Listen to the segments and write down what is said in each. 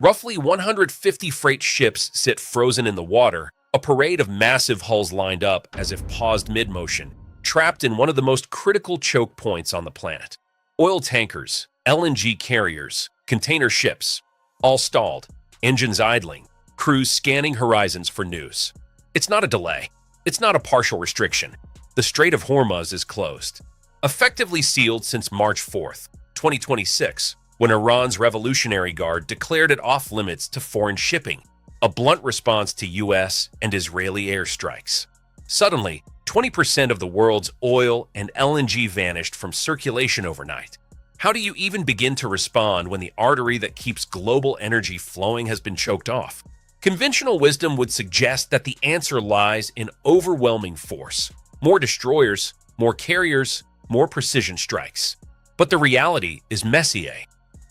Roughly 150 freight ships sit frozen in the water, a parade of massive hulls lined up as if paused mid-motion, trapped in one of the most critical choke points on the planet. Oil tankers, LNG carriers, container ships, all stalled, engines idling, crews scanning horizons for news. It's not a delay. It's not a partial restriction. The Strait of Hormuz is closed, effectively sealed since March 4th, 2026, when Iran's Revolutionary Guard declared it off-limits to foreign shipping, a blunt response to U.S. and Israeli airstrikes. Suddenly, 20% of the world's oil and LNG vanished from circulation overnight. How do you even begin to respond when the artery that keeps global energy flowing has been choked off? Conventional wisdom would suggest that the answer lies in overwhelming force. More destroyers, more carriers, more precision strikes. But the reality is messier.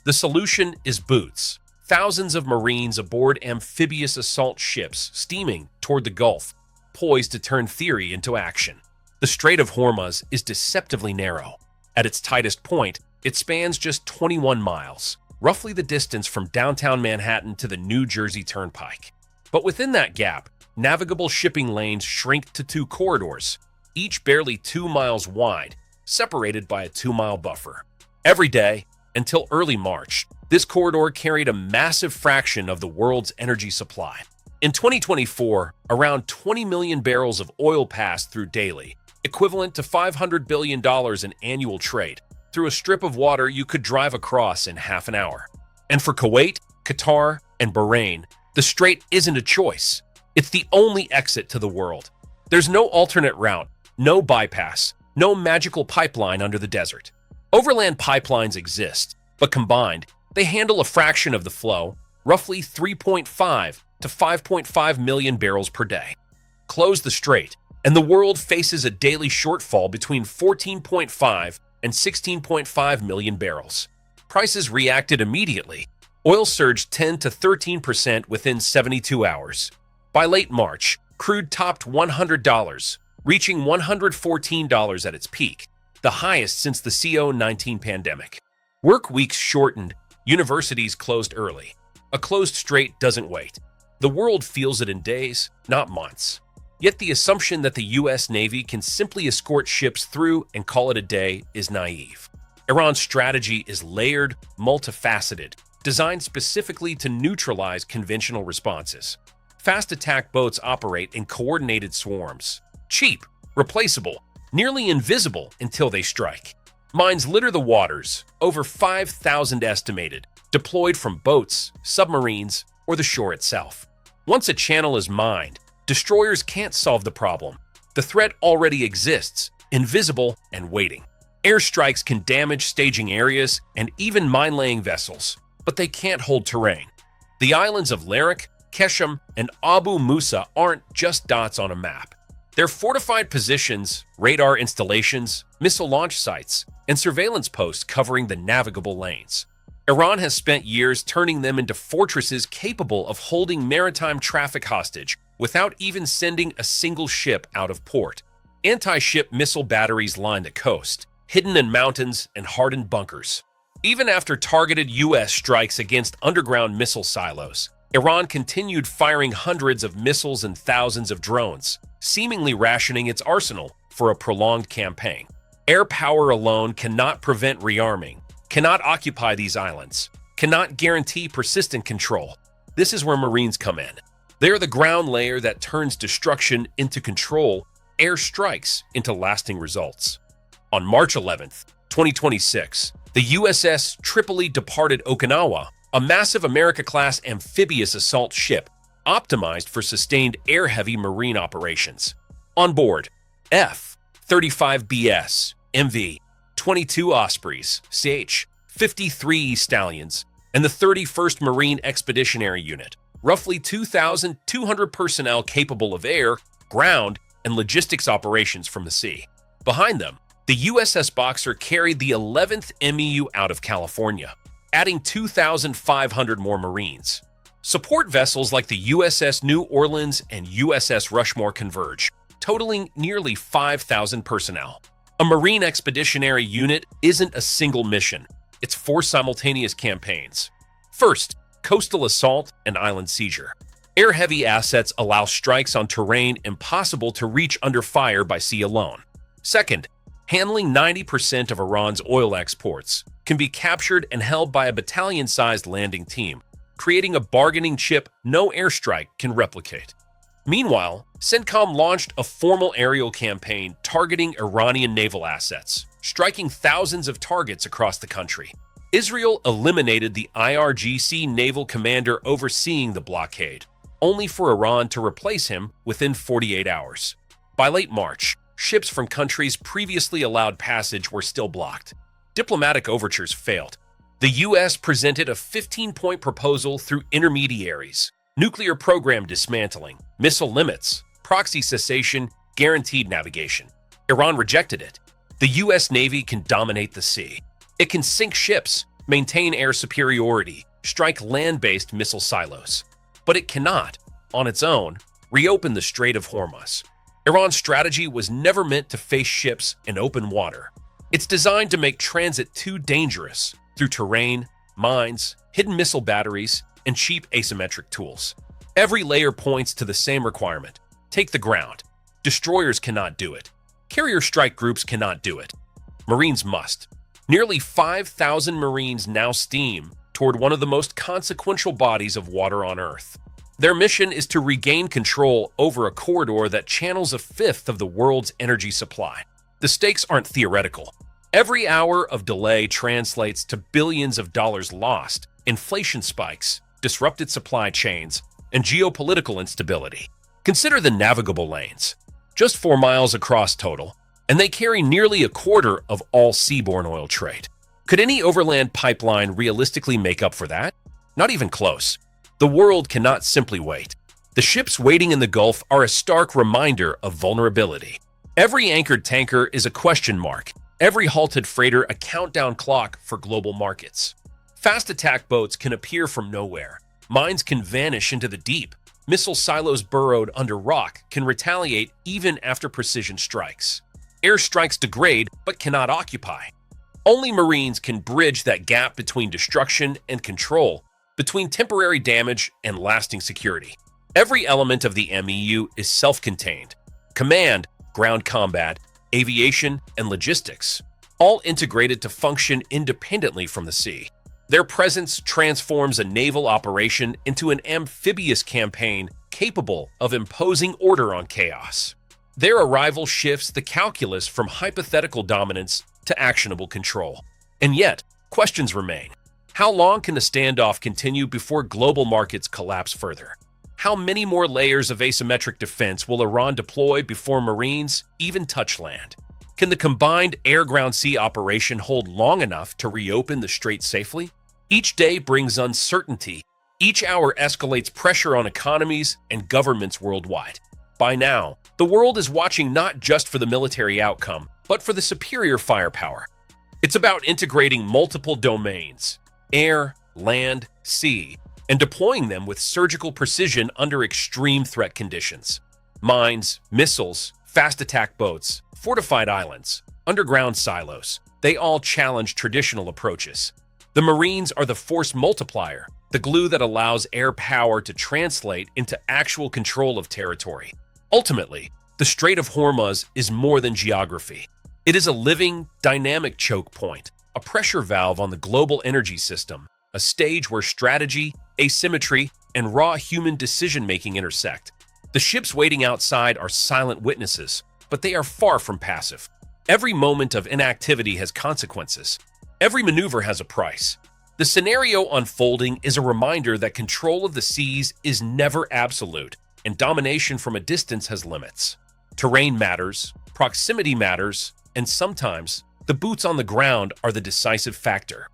The solution is boots. Thousands of Marines aboard amphibious assault ships steaming toward the Gulf, poised to turn theory into action. The Strait of Hormuz is deceptively narrow. At its tightest point, it spans just 21 miles, roughly the distance from downtown Manhattan to the New Jersey Turnpike. But within that gap, navigable shipping lanes shrink to two corridors, each barely 2 miles wide, separated by a 2-mile buffer. Every day, until early March, this corridor carried a massive fraction of the world's energy supply. In 2024, around 20 million barrels of oil passed through daily, equivalent to $500 billion in annual trade, through a strip of water you could drive across in half an hour. And for Kuwait, Qatar, and Bahrain, the strait isn't a choice. It's the only exit to the world. There's no alternate route, no bypass, no magical pipeline under the desert. Overland pipelines exist, but combined, they handle a fraction of the flow, roughly 3.5 to 5.5 million barrels per day. Close the strait, and the world faces a daily shortfall between 14.5 and 16.5 million barrels. Prices reacted immediately. Oil surged 10 to 13% within 72 hours. By late March, crude topped $100, reaching $114 at its peak, the highest since the CO-19 pandemic. Work weeks shortened, universities closed early. A closed strait doesn't wait. The world feels it in days, not months. Yet the assumption that the U.S. Navy can simply escort ships through and call it a day is naive. Iran's strategy is layered, multifaceted, designed specifically to neutralize conventional responses. Fast attack boats operate in coordinated swarms. Cheap, replaceable, nearly invisible until they strike. Mines litter the waters, over 5,000 estimated, deployed from boats, submarines, or the shore itself. Once a channel is mined, destroyers can't solve the problem. The threat already exists, invisible and waiting. Airstrikes can damage staging areas and even mine-laying vessels, but they can't hold terrain. The islands of Larak, Keshem, and Abu Musa aren't just dots on a map. They're fortified positions, radar installations, missile launch sites, and surveillance posts covering the navigable lanes. Iran has spent years turning them into fortresses capable of holding maritime traffic hostage without even sending a single ship out of port. Anti-ship missile batteries line the coast, hidden in mountains and hardened bunkers. Even after targeted U.S. strikes against underground missile silos, Iran continued firing hundreds of missiles and thousands of drones, seemingly rationing its arsenal for a prolonged campaign. Air power alone cannot prevent rearming, cannot occupy these islands, cannot guarantee persistent control. This is where Marines come in. They're the ground layer that turns destruction into control, air strikes into lasting results. On March 11th, 2026, the USS Tripoli departed Okinawa, a massive America-class amphibious assault ship optimized for sustained air-heavy marine operations. On board, F-35BS, MV, 22 Ospreys, CH, 53 Stallions, and the 31st Marine Expeditionary Unit, roughly 2,200 personnel capable of air, ground, and logistics operations from the sea. Behind them, the USS Boxer carried the 11th MEU out of California, adding 2,500 more Marines. Support vessels like the USS New Orleans and USS Rushmore converge, totaling nearly 5,000 personnel. A Marine Expeditionary Unit isn't a single mission, it's 4 simultaneous campaigns. First, coastal assault, and island seizure. Air-heavy assets allow strikes on terrain impossible to reach under fire by sea alone. Second, handling 90% of Iran's oil exports can be captured and held by a battalion-sized landing team, creating a bargaining chip no airstrike can replicate. Meanwhile, CENTCOM launched a formal aerial campaign targeting Iranian naval assets, striking thousands of targets across the country. Israel eliminated the IRGC naval commander overseeing the blockade, only for Iran to replace him within 48 hours. By late March, ships from countries previously allowed passage were still blocked. Diplomatic overtures failed. The U.S. presented a 15-point proposal through intermediaries: nuclear program dismantling, missile limits, proxy cessation, guaranteed navigation. Iran rejected it. The U.S. Navy can dominate the sea. It can sink ships, maintain air superiority, strike land-based missile silos. But it cannot, on its own, reopen the Strait of Hormuz. Iran's strategy was never meant to face ships in open water. It's designed to make transit too dangerous through terrain, mines, hidden missile batteries, and cheap asymmetric tools. Every layer points to the same requirement: take the ground. Destroyers cannot do it. Carrier strike groups cannot do it. Marines must. Nearly 5,000 Marines now steam toward one of the most consequential bodies of water on Earth. Their mission is to regain control over a corridor that channels a fifth of the world's energy supply. The stakes aren't theoretical. Every hour of delay translates to billions of dollars lost, inflation spikes, disrupted supply chains, and geopolitical instability. Consider the navigable lanes. Just 4 miles across total, and they carry nearly a quarter of all seaborne oil trade. Could any overland pipeline realistically make up for that? Not even close. The world cannot simply wait. The ships waiting in the Gulf are a stark reminder of vulnerability. Every anchored tanker is a question mark. Every halted freighter a countdown clock for global markets. Fast attack boats can appear from nowhere. Mines can vanish into the deep. Missile silos burrowed under rock can retaliate even after precision strikes. Airstrikes degrade but cannot occupy. Only Marines can bridge that gap between destruction and control, between temporary damage and lasting security. Every element of the MEU is self-contained: command, ground combat, aviation, and logistics, all integrated to function independently from the sea. Their presence transforms a naval operation into an amphibious campaign capable of imposing order on chaos. Their arrival shifts the calculus from hypothetical dominance to actionable control. And yet, questions remain. How long can the standoff continue before global markets collapse further? How many more layers of asymmetric defense will Iran deploy before Marines even touch land? Can the combined air-ground-sea operation hold long enough to reopen the strait safely? Each day brings uncertainty. Each hour escalates pressure on economies and governments worldwide. By now, the world is watching not just for the military outcome, but for the superior firepower. It's about integrating multiple domains: air, land, sea, and deploying them with surgical precision under extreme threat conditions. Mines, missiles, fast attack boats, fortified islands, underground silos, they all challenge traditional approaches. The Marines are the force multiplier, the glue that allows air power to translate into actual control of territory. Ultimately, the Strait of Hormuz is more than geography. It is a living, dynamic choke point, a pressure valve on the global energy system, a stage where strategy, asymmetry, and raw human decision-making intersect. The ships waiting outside are silent witnesses, but they are far from passive. Every moment of inactivity has consequences. Every maneuver has a price. The scenario unfolding is a reminder that control of the seas is never absolute, and domination from a distance has limits. Terrain matters, proximity matters, and sometimes the boots on the ground are the decisive factor.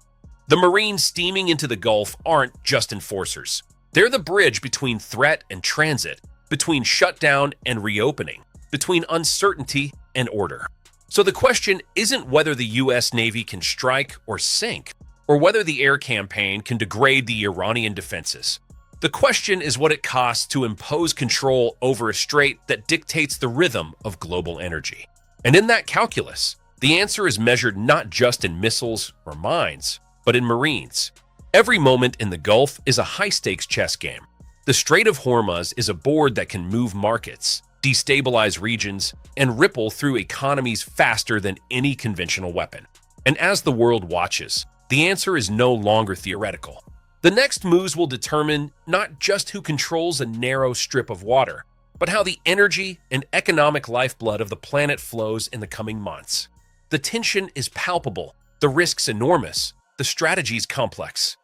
The Marines steaming into the Gulf aren't just enforcers. They're the bridge between threat and transit, between shutdown and reopening, between uncertainty and order. So the question isn't whether the U.S. Navy can strike or sink, or whether the air campaign can degrade the Iranian defenses. The question is what it costs to impose control over a strait that dictates the rhythm of global energy. And in that calculus, the answer is measured not just in missiles or mines, but in Marines. Every moment in the Gulf is a high-stakes chess game. The Strait of Hormuz is a board that can move markets, destabilize regions, and ripple through economies faster than any conventional weapon. And as the world watches, the answer is no longer theoretical. The next moves will determine not just who controls a narrow strip of water, but how the energy and economic lifeblood of the planet flows in the coming months. The tension is palpable, the risks enormous, the strategies complex.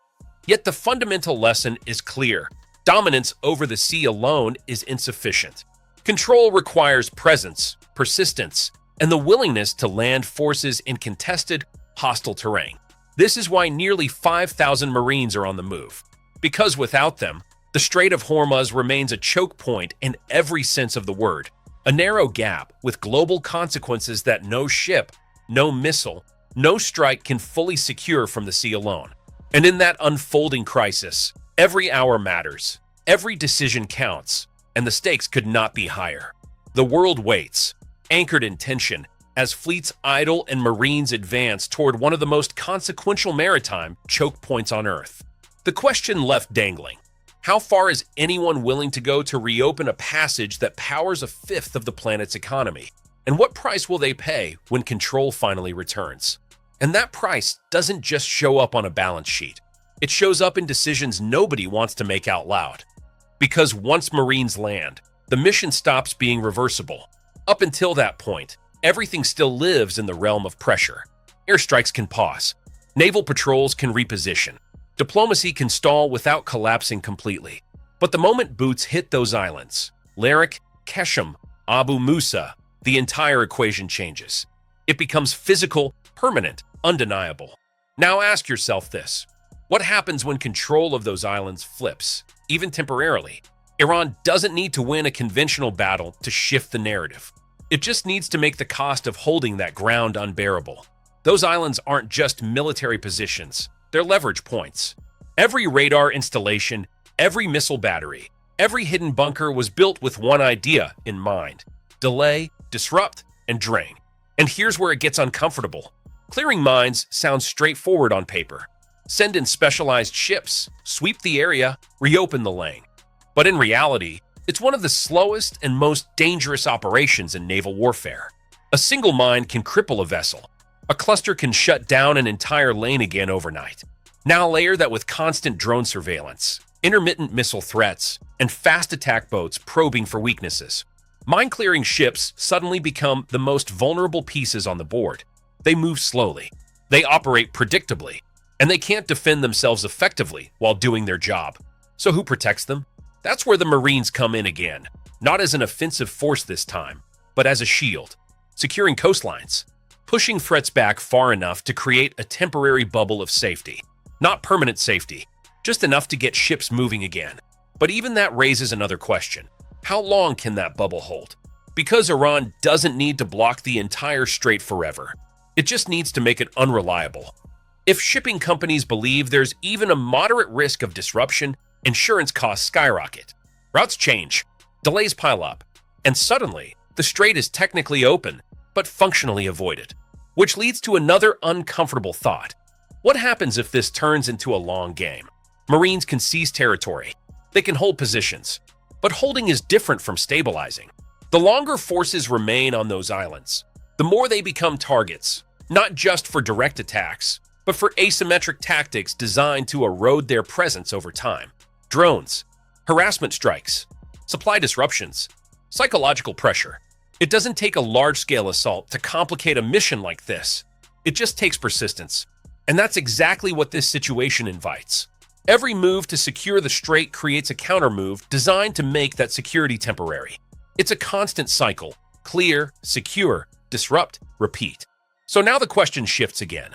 Yet the fundamental lesson is clear. Dominance over the sea alone is insufficient. Control requires presence, persistence, and the willingness to land forces in contested, hostile terrain. This is why nearly 5,000 Marines are on the move. Because without them, the Strait of Hormuz remains a choke point in every sense of the word, a narrow gap with global consequences that no ship, no missile, no strike can fully secure from the sea alone. And in that unfolding crisis, every hour matters, every decision counts, and the stakes could not be higher. The world waits, anchored in tension, as fleets idle and Marines advance toward one of the most consequential maritime choke points on Earth. The question left dangling: how far is anyone willing to go to reopen a passage that powers a fifth of the planet's economy? And what price will they pay when control finally returns? And that price doesn't just show up on a balance sheet. It shows up in decisions nobody wants to make out loud. Because once Marines land, the mission stops being reversible. Up until that point, everything still lives in the realm of pressure. Airstrikes can pause. Naval patrols can reposition. Diplomacy can stall without collapsing completely. But the moment boots hit those islands, Larak, Keshem, Abu Musa, the entire equation changes. It becomes physical, permanent, undeniable. Now ask yourself this: what happens when control of those islands flips, even temporarily? Iran doesn't need to win a conventional battle to shift the narrative. It just needs to make the cost of holding that ground unbearable. Those islands aren't just military positions, they're leverage points. Every radar installation, every missile battery, every hidden bunker was built with one idea in mind: delay, disrupt, and drain. And here's where it gets uncomfortable. Clearing mines sounds straightforward on paper. Send in specialized ships, sweep the area, reopen the lane. But in reality, it's one of the slowest and most dangerous operations in naval warfare. A single mine can cripple a vessel. A cluster can shut down an entire lane again overnight. Now layer that with constant drone surveillance, intermittent missile threats, and fast attack boats probing for weaknesses. Mine-clearing ships suddenly become the most vulnerable pieces on the board. They move slowly, they operate predictably, and they can't defend themselves effectively while doing their job. So who protects them? That's where the Marines come in again, not as an offensive force this time, but as a shield, securing coastlines, pushing threats back far enough to create a temporary bubble of safety. Not permanent safety, just enough to get ships moving again. But even that raises another question. How long can that bubble hold? Because Iran doesn't need to block the entire strait forever. It just needs to make it unreliable. If shipping companies believe there's even a moderate risk of disruption, insurance costs skyrocket. Routes change, delays pile up, and suddenly, the strait is technically open, but functionally avoided. Which leads to another uncomfortable thought. What happens if this turns into a long game? Marines can seize territory. They can hold positions. But holding is different from stabilizing. The longer forces remain on those islands, the more they become targets, not just for direct attacks, but for asymmetric tactics designed to erode their presence over time. Drones, harassment strikes, supply disruptions, psychological pressure. It doesn't take a large-scale assault to complicate a mission like this. It just takes persistence. And that's exactly what this situation invites. Every move to secure the strait creates a counter-move designed to make that security temporary. It's a constant cycle: clear, secure, disrupt, repeat. So now the question shifts again.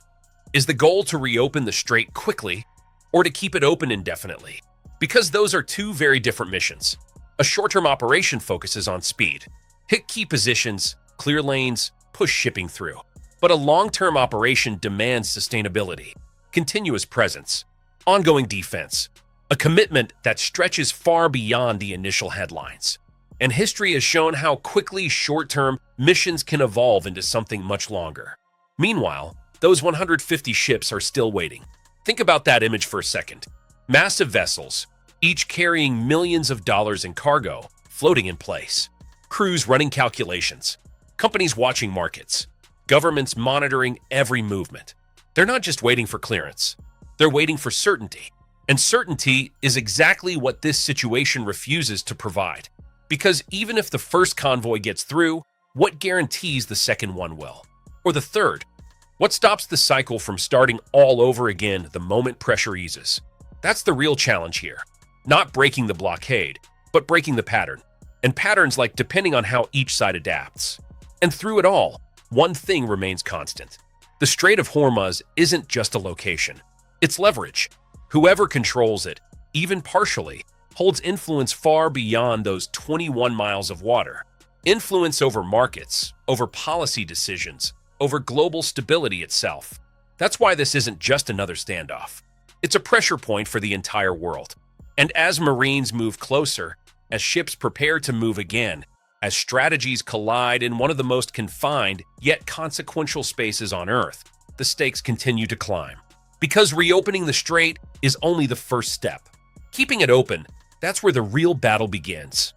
Is the goal to reopen the strait quickly or to keep it open indefinitely? Because those are two very different missions. A short-term operation focuses on speed. Hit key positions, clear lanes, push shipping through. But a long-term operation demands sustainability, continuous presence, ongoing defense, a commitment that stretches far beyond the initial headlines. And history has shown how quickly short-term missions can evolve into something much longer. Meanwhile, those 150 ships are still waiting. Think about that image for a second. Massive vessels, each carrying millions of dollars in cargo, floating in place. Crews running calculations. Companies watching markets. Governments monitoring every movement. They're not just waiting for clearance. They're waiting for certainty. And certainty is exactly what this situation refuses to provide. Because even if the first convoy gets through, what guarantees the second one will? Or the third? What stops the cycle from starting all over again the moment pressure eases? That's the real challenge here. Not breaking the blockade, but breaking the pattern. And patterns like depending on how each side adapts. And through it all, one thing remains constant. The Strait of Hormuz isn't just a location. It's leverage. Whoever controls it, even partially, holds influence far beyond those 21 miles of water. Influence over markets, over policy decisions, over global stability itself. That's why this isn't just another standoff. It's a pressure point for the entire world. And as Marines move closer, as ships prepare to move again, as strategies collide in one of the most confined yet consequential spaces on Earth, the stakes continue to climb. Because reopening the strait is only the first step. Keeping it open, that's where the real battle begins.